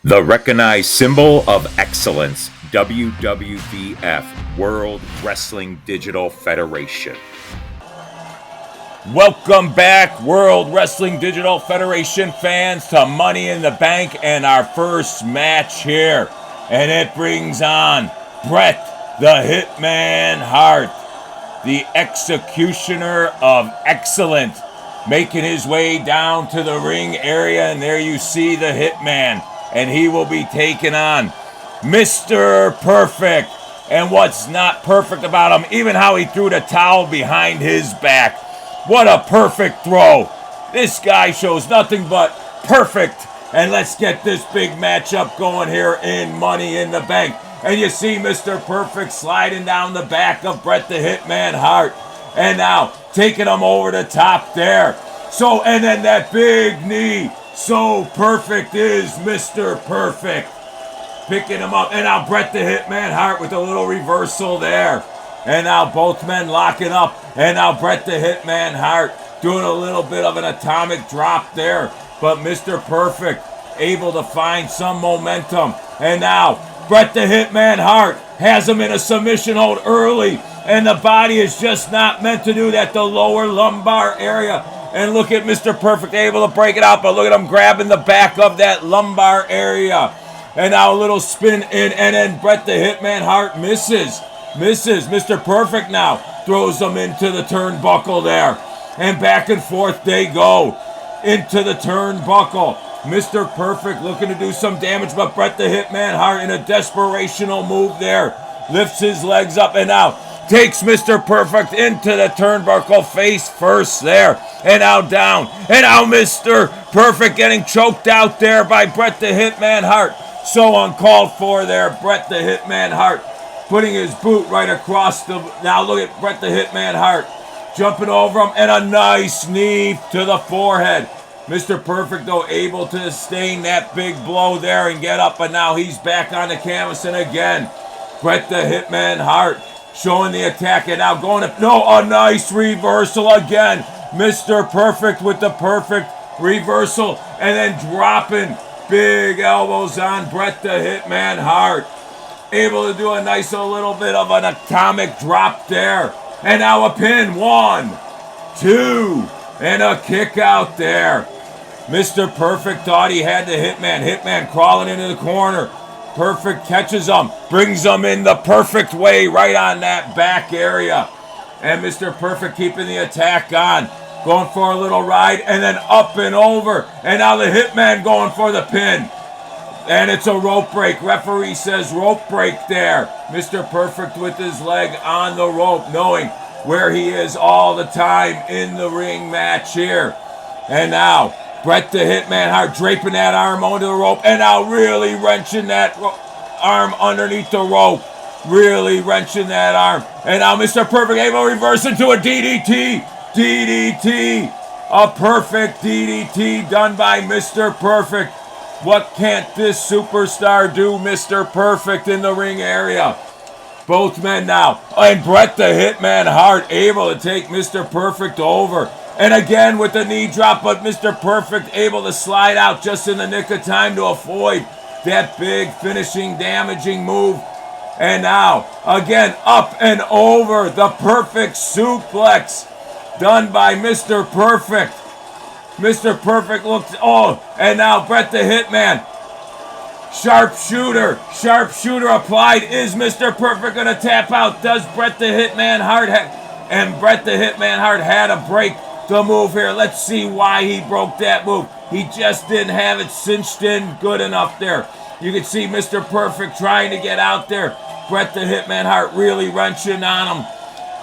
The recognized symbol of excellence, WWDF, World Wrestling Digital Federation. Welcome back, World Wrestling Digital Federation fans, to Money in the Bank and our first match here. And it brings on Bret the Hitman Hart, the executioner of excellence, making his way down to the ring area. And there you see the Hitman. And he will be taking on Mr. Perfect. And what's not perfect about him, even how he threw the towel behind his back. What a perfect throw. This guy shows nothing but perfect. And let's get this big matchup going here in Money in the Bank. And you see Mr. Perfect sliding down the back of Bret the Hitman Hart. And now taking him over the top there. So, and then that big knee. So perfect is Mr. Perfect. Picking him up. And now Bret the Hitman Hart with a little reversal there. And now both men locking up. And now Bret the Hitman Hart doing a little bit of an atomic drop there. But Mr. Perfect able to find some momentum. And now Bret the Hitman Hart has him in a submission hold early. And the body is just not meant to do that. The lower lumbar area. And look at Mr. Perfect able to break it out. But look at him grabbing the back of that lumbar area. And now a little spin in. And then Bret the Hitman Hart misses. Mr. Perfect now throws them into the turnbuckle there. And back and forth they go into the turnbuckle. Mr. Perfect looking to do some damage, but Bret the Hitman Hart in a desperational move there. Lifts his legs up and now takes Mr. Perfect into the turnbuckle face first there. And now down. And now Mr. Perfect getting choked out there by Bret the Hitman Hart. So uncalled for there, Bret the Hitman Hart putting his boot right across the... Now look at Bret the Hitman Hart jumping over him and a nice knee to the forehead. Mr. Perfect, though, able to sustain that big blow there and get up. But now he's back on the canvas. And again, Bret the Hitman Hart showing the attack. And now going to... No, a nice reversal again. Mr. Perfect with the perfect reversal. And then dropping big elbows on Bret the Hitman Hart. Able to do a nice little bit of an atomic drop there. And now a pin. 1, 2, and a kick out there. Mr. Perfect thought he had the Hitman. Hitman crawling into the corner. Perfect catches him. Brings him in the perfect way right on that back area. And Mr. Perfect keeping the attack on. Going for a little ride and then up and over. And now the Hitman going for the pin. And it's a rope break. Referee says rope break there. Mr. Perfect with his leg on the rope, knowing where he is all the time in the ring match here. And now, Bret the Hitman Hart draping that arm onto the rope. And now really wrenching that arm underneath the rope. Really wrenching that arm. And now Mr. Perfect able to reverse into a DDT. DDT. A perfect DDT done by Mr. Perfect. What can't this superstar do, Mr. Perfect, in the ring area? Both men now. And Bret the Hitman Hart able to take Mr. Perfect over. And again with the knee drop, but Mr. Perfect able to slide out just in the nick of time to avoid that big finishing damaging move. And now, again, up and over the perfect suplex done by Mr. Perfect. Mr. Perfect looks, and now Bret the Hitman. Sharpshooter applied. Is Mr. Perfect going to tap out? Does Bret the Hitman Hart and Bret the Hitman Hart had to break the move here. Let's see why he broke that move. He just didn't have it cinched in good enough there. You can see Mr. Perfect trying to get out there. Bret the Hitman Hart really wrenching on him.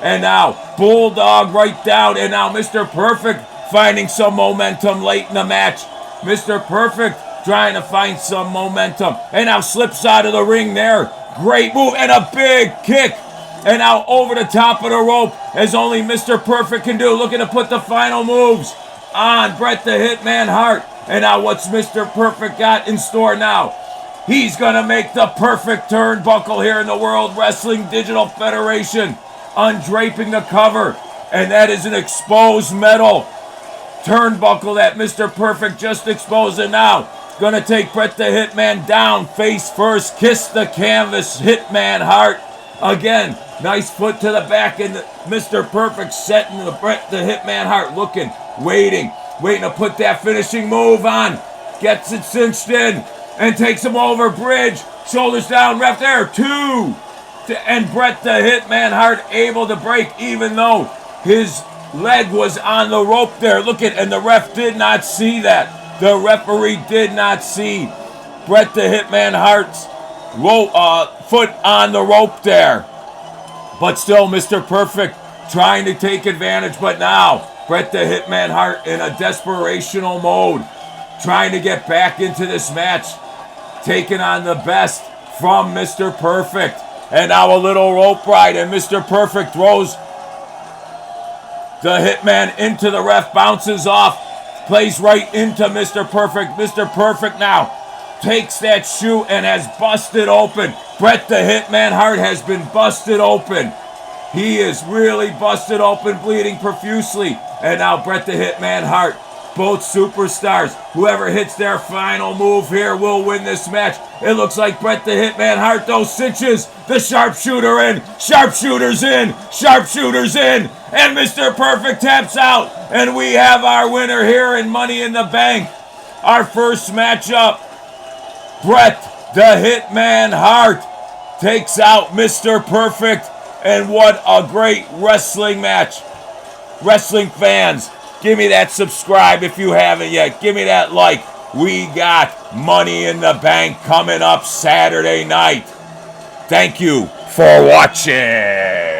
And now Bulldog right down. And now Mr. Perfect finding some momentum late in the match. Mr. Perfect trying to find some momentum. And now slips out of the ring there. Great move and a big kick. And now over the top of the rope as only Mr. Perfect can do. Looking to put the final moves on Bret the Hitman Hart. And now what's Mr. Perfect got in store now? He's going to make the perfect turnbuckle here in the World Wrestling Digital Federation. Undraping the cover. And that is an exposed metal turnbuckle that Mr. Perfect just exposed. And now Gonna take Bret the Hitman down face first. Kiss the canvas. Hitman Hart. Again, nice foot to the back, and Mr. Perfect setting the Bret the Hitman Hart, looking, waiting to put that finishing move on. Gets it cinched in and takes him over bridge. Shoulders down, ref there, 2. And Bret the Hitman Hart able to break, even though his leg was on the rope there. Look at, and the ref did not see that. The referee did not see Bret the Hitman Hart's foot on the rope there. But still, Mr. Perfect trying to take advantage. But now, Bret the Hitman Hart in a desperational mode, trying to get back into this match, taking on the best from Mr. Perfect. And now a little rope ride, and Mr. Perfect throws the Hitman into the ref, bounces off, plays right into Mr. Perfect. Mr. Perfect now takes that shoe and has busted open. Bret the Hitman Hart has been busted open. He is really busted open, bleeding profusely. And now Bret the Hitman Hart, both superstars, whoever hits their final move here will win this match. It looks like Bret the Hitman Hart, though, cinches the sharpshooter in. Sharpshooter's in. Sharpshooter's in. And Mr. Perfect taps out. And we have our winner here in Money in the Bank. Our first matchup, Bret the Hitman Hart takes out Mr. Perfect. And what a great wrestling match. Wrestling fans, give me that subscribe if you haven't yet. Give me that like. We got Money in the Bank coming up Saturday night. Thank you for watching.